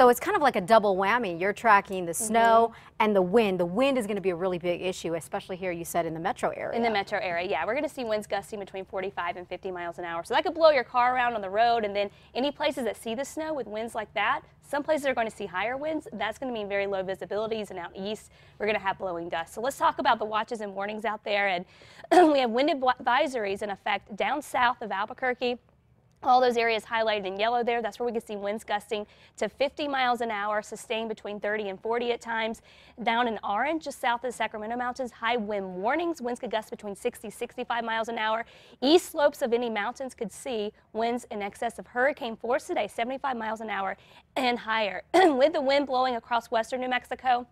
So it's kind of like a double whammy. You're tracking the snow and the wind. The wind is going to be a really big issue, especially here, you said, in the metro area. In the metro area, yeah. We're going to see winds gusting between 45 and 50 miles an hour. So that could blow your car around on the road. And then any places that see the snow with winds like that, some places are going to see higher winds. That's going to mean very low visibilities. And out east, we're going to have blowing dust. So let's talk about the watches and warnings out there. And we have wind advisories in effect down south of Albuquerque. All those areas highlighted in yellow there, that's where we can see winds gusting to 50 miles an hour, sustained between 30 and 40 at times. Down in orange, just south of the Sacramento Mountains, high wind warnings. Winds could gust between 60, 65 miles an hour. East slopes of any mountains could see winds in excess of hurricane force today, 75 miles an hour and higher. With the wind blowing across western New Mexico,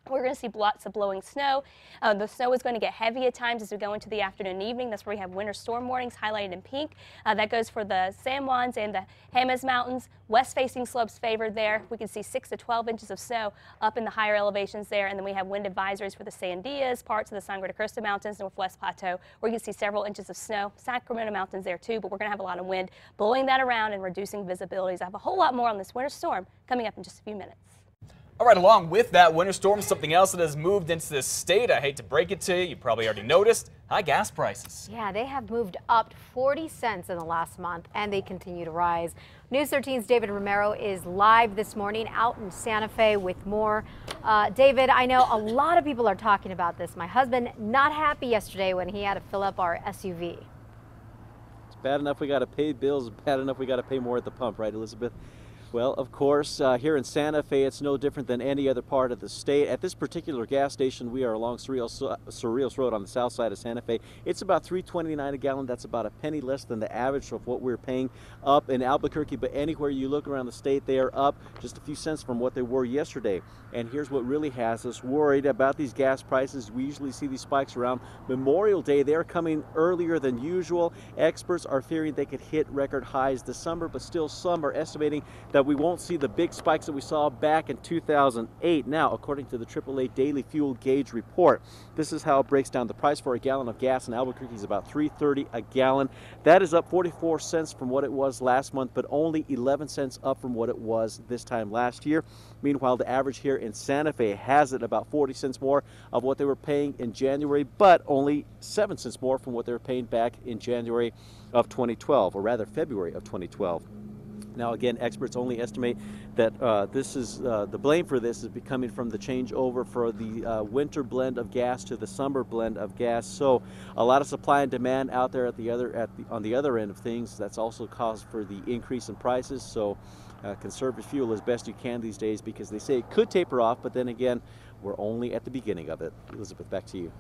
we're going to see lots of blowing snow. The snow is going to get heavy at times as we go into the afternoon and evening. That's where we have winter storm warnings highlighted in pink. That goes for the San Juans and the Jemez Mountains. West-facing slopes favored there. We can see 6 to 12 inches of snow up in the higher elevations there. And then we have wind advisories for the Sandias, parts of the Sangre de Cristo Mountains, Northwest Plateau, where you can see several inches of snow. Sacramento Mountains there too, but we're going to have a lot of wind blowing that around and reducing visibilities. I have a whole lot more on this winter storm coming up in just a few minutes. All right, along with that winter storm, something else that has moved into this state, I hate to break it to you, you probably already noticed, high gas prices. Yeah, they have moved up 40 cents in the last month, and they continue to rise. News 13's David Romero is live this morning out in Santa Fe with more. David, I know a lot of people are talking about this. My husband not happy yesterday when he had to fill up our SUV. It's bad enough we got to pay bills, bad enough we got to pay more at the pump, right, Elizabeth? Well, of course, here in Santa Fe, it's no different than any other part of the state. At this particular gas station, we are along Cerrillos Road on the south side of Santa Fe. It's about $3.29 a gallon. That's about a penny less than the average of what we're paying up in Albuquerque. But anywhere you look around the state, they are up just a few cents from what they were yesterday. And here's what really has us worried about these gas prices. We usually see these spikes around Memorial Day. They're coming earlier than usual. Experts are fearing they could hit record highs this summer, but still some are estimating that we won't see the big spikes that we saw back in 2008. Now, according to the AAA Daily Fuel Gauge Report, this is how it breaks down. The price for a gallon of gas in Albuquerque is about $3.30 a gallon. That is up 44 cents from what it was last month, but only 11 cents up from what it was this time last year. Meanwhile, the average here in Santa Fe has it about 40 cents more of what they were paying in January, but only 7 cents more from what they were paying back in January of 2012, or rather February of 2012. Now, again, experts only estimate that the blame for this is coming from the changeover for the winter blend of gas to the summer blend of gas. So, a lot of supply and demand out there on the other end of things. That's also caused for the increase in prices. So, conserve your fuel as best you can these days, because they say it could taper off, but then again, we're only at the beginning of it. Elizabeth, back to you.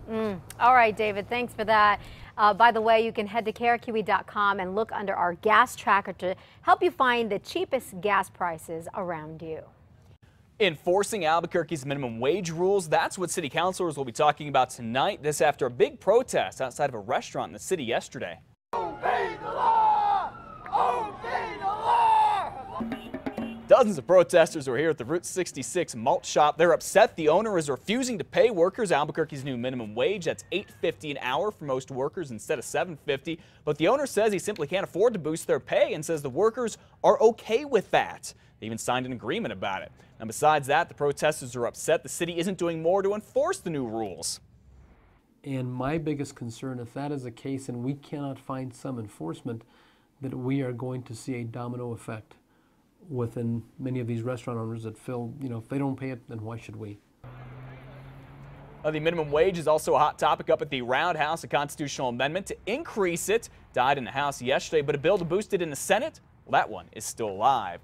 All right, David, thanks for that. By the way, you can head to KRQE.com and look under our gas tracker to help you find the cheapest gas prices around you. Enforcing Albuquerque's minimum wage rules, that's what city councilors will be talking about tonight. This after a big protest outside of a restaurant in the city yesterday. Obey the law! Obey the law! Dozens of protesters are here at the Route 66 malt shop. They're upset the owner is refusing to pay workers Albuquerque's new minimum wage. That's $8.50 an hour for most workers instead of $7.50. But the owner says he simply can't afford to boost their pay and says the workers are okay with that. They even signed an agreement about it. And besides that, the protesters are upset the city isn't doing more to enforce the new rules. And my biggest concern, if that is the case and we cannot find some enforcement, that we are going to see a domino effect within many of these restaurant owners that feel, if they don't pay it, then why should we? The minimum wage is also a hot topic up at the Roundhouse. A constitutional amendment to increase it died in the House yesterday, but a bill to boost it in the Senate, well, that one is still alive.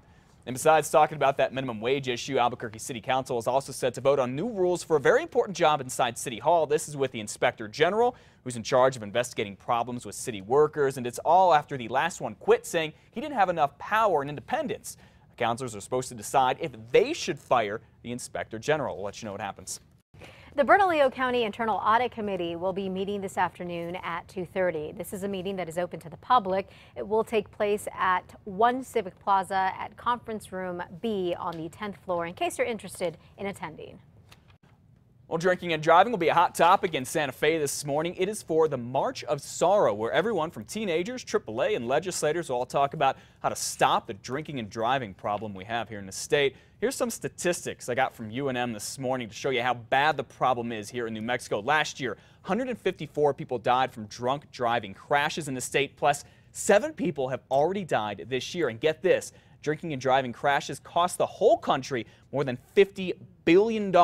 And besides talking about that minimum wage issue, Albuquerque City Council is also set to vote on new rules for a very important job inside City Hall. This is with the Inspector General, who's in charge of investigating problems with city workers, and it's all after the last one quit, saying he didn't have enough power and independence. Councilors are supposed to decide if they should fire the Inspector General. We'll let you know what happens. The Bernalillo County Internal Audit Committee will be meeting this afternoon at 2:30. This is a meeting that is open to the public. It will take place at 1 Civic Plaza at Conference Room B on the 10th floor in case you're interested in attending. Well, drinking and driving will be a hot topic in Santa Fe this morning. It is for the March of Sorrow, where everyone from teenagers, AAA, and legislators will all talk about how to stop the drinking and driving problem we have here in the state. Here's some statistics I got from UNM this morning to show you how bad the problem is here in New Mexico. Last year, 154 people died from drunk driving crashes in the state, plus 7 people have already died this year. And get this, drinking and driving crashes cost the whole country more than $50 billion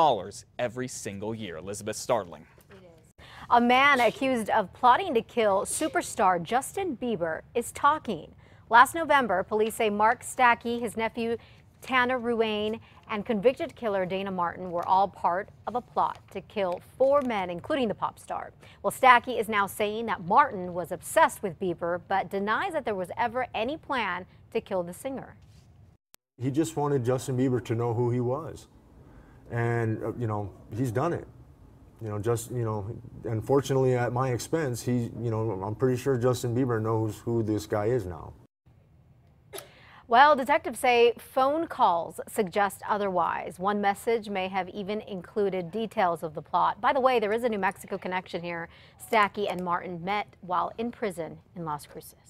every single year. Elizabeth, startling. A man accused of plotting to kill superstar Justin Bieber is talking. Last November, police say Mark Stackey, his nephew Tanner Ruane, and convicted killer Dana Martin were all part of a plot to kill 4 men, including the pop star. Well, Stackey is now saying that Martin was obsessed with Bieber, but denies that there was ever any plan to kill the singer. He just wanted Justin Bieber to know who he was. And, he's done it. Unfortunately at my expense, I'm pretty sure Justin Bieber knows who this guy is now. Well, detectives say phone calls suggest otherwise. One message may have even included details of the plot. By the way, there is a New Mexico connection here. Stackey and Martin met while in prison in Las Cruces.